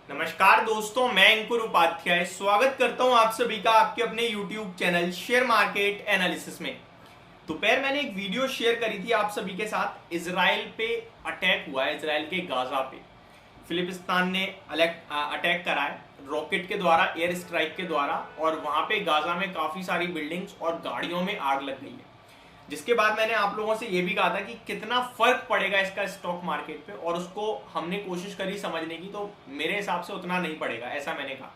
नमस्कार दोस्तों, मैं अंकुर उपाध्याय स्वागत करता हूं आप सभी का आपके अपने YouTube channel share market analysis में। दोपहर मैंने एक वीडियो शेयर करी थी आप सभी के साथ। इजराइल पे अटैक हुआ है, इजराइल के गाजा पे फिलिस्तीन ने अटैक करा है रॉकेट के द्वारा, एयर स्ट्राइक के द्वारा, और वहां पे गाजा में काफी सारी बिल्डिंग्स और गाड़ियों में आग लग गई है। जिसके बाद मैंने आप लोगों से ये भी कहा था कि कितना फर्क पड़ेगा इसका स्टॉक मार्केट पे, और उसको हमने कोशिश करी समझने की, तो मेरे हिसाब से उतना नहीं पड़ेगा, ऐसा मैंने कहा।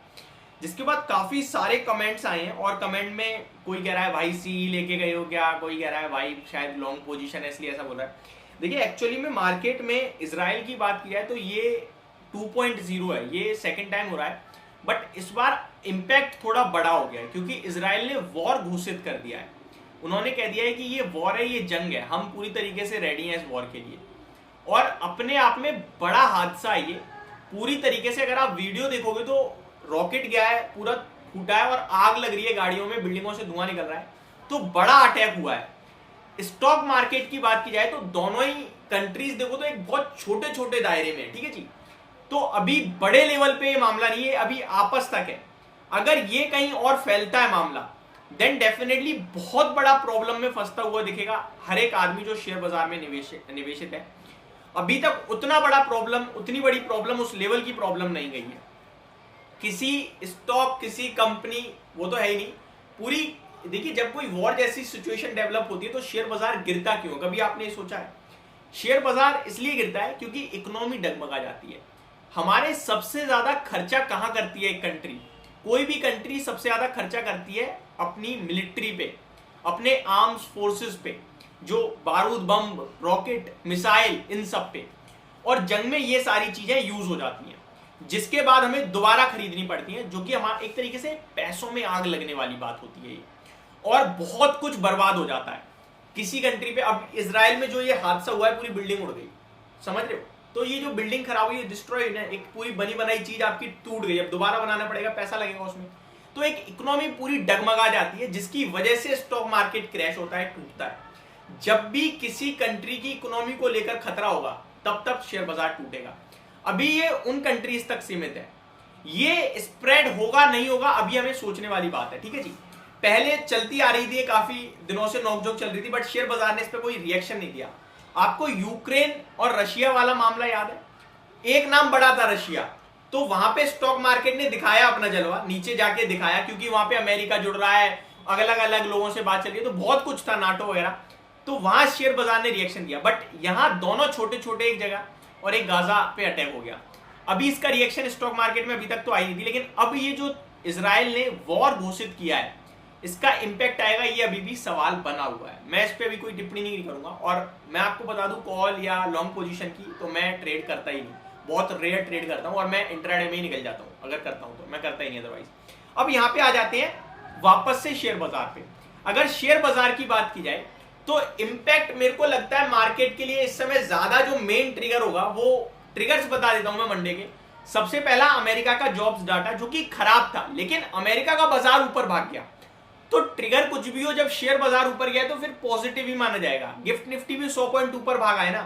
जिसके बाद काफी सारे कमेंट्स आए हैं, और कमेंट में कोई कह रहा है भाई सी लेके गए हो क्या, कोई कह रहा है भाई शायद लॉन्ग पोजीशन है इसलिए ऐसा बोल रहा है। देखिए एक्चुअली में मार्केट में इजराइल की बात की जाए तो ये 2.0 है, ये सेकेंड टाइम हो रहा है, बट इस बार इम्पैक्ट थोड़ा बड़ा हो गया है क्योंकि इजराइल ने वॉर घोषित कर दिया है। उन्होंने कह दिया है कि ये वॉर है, ये जंग है, हम पूरी तरीके से रेडी हैं इस वॉर के लिए। और अपने आप में बड़ा हादसा है ये पूरी तरीके से। अगर आप वीडियो देखोगे तो रॉकेट गया है, पूरा फूटा है और आग लग रही है गाड़ियों में, बिल्डिंगों से धुआं निकल रहा है, तो बड़ा अटैक हुआ है। स्टॉक मार्केट की बात की जाए तो दोनों ही कंट्रीज देखो तो एक बहुत छोटे छोटे दायरे में, ठीक है जी। तो अभी बड़े लेवल पे ये मामला नहीं है, अभी आपस तक है। अगर ये कहीं और फैलता है मामला, देन डेफिनेटली बहुत बड़ा प्रॉब्लम में फंसता हुआ दिखेगा हर एक आदमी जो शेयर बाजार में निवेशित है। अभी तक उतना बड़ा प्रॉब्लम, उतनी बड़ी प्रॉब्लम, उस लेवल की प्रॉब्लम नहीं गई है किसी स्टॉक, किसी कंपनी, वो तो है ही नहीं पूरी। देखिए जब कोई वॉर जैसी सिचुएशन डेवलप होती है तो शेयर बाजार गिरता क्यों, कभी आपने ये सोचा है? शेयर बाजार इसलिए गिरता है क्योंकि इकोनॉमी डगमगा जाती है। हमारे सबसे ज्यादा खर्चा कहां करती है एक कंट्री? कोई भी कंट्री सबसे ज्यादा खर्चा करती है अपनी मिलिट्री पे, अपने आर्म्स फोर्सेस पे, जो बारूद, बम, रॉकेट, मिसाइल, इन सब पे। और जंग में ये सारी चीजें यूज हो जाती हैं, जिसके बाद हमें दोबारा खरीदनी पड़ती हैं, जो कि हमारा एक तरीके से पैसों में आग लगने वाली बात होती है ये। और बहुत कुछ बर्बाद हो जाता है किसी कंट्री पे। अब इजराइल में जो ये हादसा हुआ है, पूरी बिल्डिंग उड़ गई, समझ रहे हो? तो ये जो बिल्डिंग खराब हुई है, डिस्ट्रॉय है, एक पूरी बनी बनाई चीज आपकी टूट गई, अब दोबारा बनाना पड़ेगा, पैसा लगेगा उसमें। तो एक इकोनॉमी पूरी डगमगा जाती है, जिसकी वजह से स्टॉक मार्केट क्रैश होता है, टूटता है। जब भी किसी कंट्री की इकोनॉमी को लेकर खतरा होगा तब तब शेयर बाजार टूटेगा। अभी ये उन कंट्रीज तक सीमित है, ये स्प्रेड होगा नहीं होगा अभी हमें सोचने वाली बात है, ठीक है जी। पहले चलती आ रही थी, काफी दिनों से नोकझोंक चल रही थी, बट शेयर बाजार ने इस पर कोई रिएक्शन नहीं दिया। आपको यूक्रेन और रशिया वाला मामला याद है? एक नाम बड़ा था रशिया, तो वहां पे स्टॉक मार्केट ने दिखाया अपना जलवा, नीचे जाके दिखाया, क्योंकि वहां पे अमेरिका जुड़ रहा है, अलग अलग लोगों से बात चल रही है, तो बहुत कुछ था, नाटो वगैरह, तो वहां शेयर बाजार ने रिएक्शन दिया। बट यहां दोनों छोटे छोटे एक जगह, और एक गाजा पे अटैक हो गया। अभी इसका रिएक्शन स्टॉक मार्केट में अभी तक तो आई नहीं थी, लेकिन अब ये जो इजराइल ने वॉर घोषित किया है, इसका इंपैक्ट आएगा, ये अभी भी सवाल बना हुआ है। मैं इस पर अभी कोई टिप्पणी नहीं करूंगा। और मैं आपको बता दूं, कॉल या लॉन्ग पोजीशन की तो मैं ट्रेड करता ही नहीं, बहुत रेयर ट्रेड करता हूं, और मैं इंट्राडे में ही निकल जाता हूं, अगर करता हूं तो, मैं करता ही नहीं अदरवाइज। अब यहाँ पे आ जाते हैं वापस से शेयर बाजार पे। अगर शेयर बाजार की बात की जाए तो इंपैक्ट मेरे को लगता है मार्केट के लिए इस समय ज्यादा जो मेन ट्रिगर होगा, वो ट्रिगर्स बता देता हूं मैं मंडे के। सबसे पहला अमेरिका का जॉब्स डाटा, जो कि खराब था, लेकिन अमेरिका का बाजार ऊपर भाग गया। तो ट्रिगर कुछ भी हो, जब शेयर बाजार ऊपर गया तो फिर पॉजिटिव ही माना जाएगा। गिफ्ट निफ्टी भी 100 पॉइंट ऊपर भागा है ना,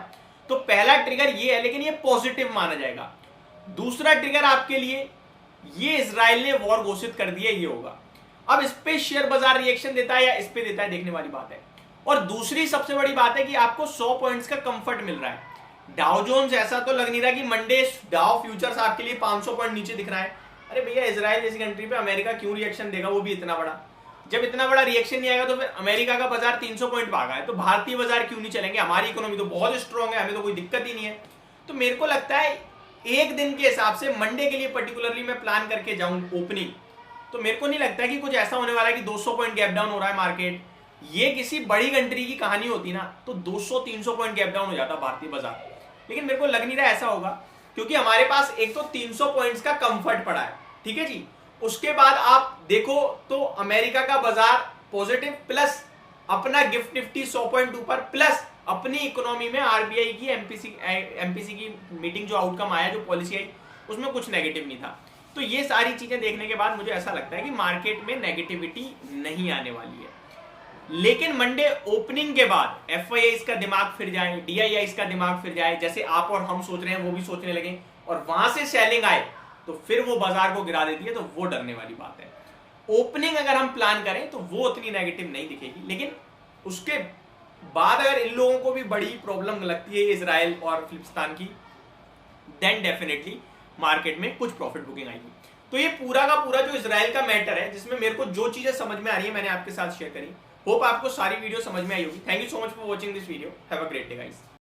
तो पहला ट्रिगर ये है, लेकिन ये पॉजिटिव माना जाएगा। दूसरा ट्रिगर आपके लिए, ये इजराइल ने वॉर घोषित कर दिया, ये होगा। अब इस पे शेयर बाजार रिएक्शन देता है या इस पे देता है, देखने वाली बात है। और दूसरी सबसे बड़ी बात है कि आपको 100 पॉइंट्स का कंफर्ट मिल रहा है। डाउ जोन्स ऐसा तो लग नहीं रहा कि मंडे डाउ फ्यूचर्स आपके लिए 500 पॉइंट नीचे दिख रहा है। अरे भैया, इजराइल जैसी कंट्री पे अमेरिका क्यों रिएक्शन देगा, वो भी इतना बड़ा? जब इतना बड़ा रिएक्शन नहीं आएगा तो फिर अमेरिका का बाजार 300 पॉइंट भागा है, तो भारतीय बाजार क्यों नहीं चलेंगे? हमारी इकोनॉमी तो बहुत स्ट्रांग है, हमें तो कोई दिक्कत ही नहीं है। तो मेरे को लगता है एक दिन के हिसाब से मंडे के लिए पर्टिकुलरली मैं प्लान करके जाऊं ओपनिंग, तो मेरे को नहीं लगता कि कुछ ऐसा होने वाला है कि 200 पॉइंट गैप डाउन हो रहा है मार्केट। ये किसी बड़ी कंट्री की कहानी होती ना तो 200-300 पॉइंट गैप डाउन हो जाता भारतीय बाजार, लेकिन मेरे को लग नहीं रहा ऐसा होगा, क्योंकि हमारे पास एक तो 300 पॉइंट्स का कंफर्ट पड़ा है, ठीक है जी। उसके बाद आप देखो तो अमेरिका का बाजार पॉजिटिव, प्लस अपना गिफ्ट निफ्टी 100 पॉइंट ऊपर, प्लस अपनी इकोनॉमी में आरबीआई की एमपीसी की मीटिंग जो आउटकम आया, जो पॉलिसी आई, उसमें कुछ नेगेटिव नहीं था। तो ये सारी चीजें देखने के बाद मुझे ऐसा लगता है कि मार्केट में नेगेटिविटी नहीं आने वाली है। लेकिन मंडे ओपनिंग के बाद एफआईआई का दिमाग फिर जाए, डीआईआई का दिमाग फिर जाए, जैसे आप और हम सोच रहे हैं वो भी सोचने लगे, और वहां से सेलिंग आए, तो फिर वो बाजार को गिरा देती है, तो वो डरने वाली बात है। ओपनिंग अगर हम प्लान करें तो वो उतनी नेगेटिव नहीं दिखेगी, लेकिन उसके बाद अगर इन लोगों को भी बड़ी प्रॉब्लम लगती है इजराइल और फिलिस्तीन की, देन डेफिनेटली मार्केट में कुछ प्रॉफिट बुकिंग आएगी। तो ये पूरा का पूरा जो इजराइल का मैटर है, जिसमें मेरे को जो चीजें समझ में आ रही है मैंने आपके साथ शेयर करी। होप आपको सारी वीडियो समझ में आई होगी। Thank you so much for watching this video. Have a great day guys.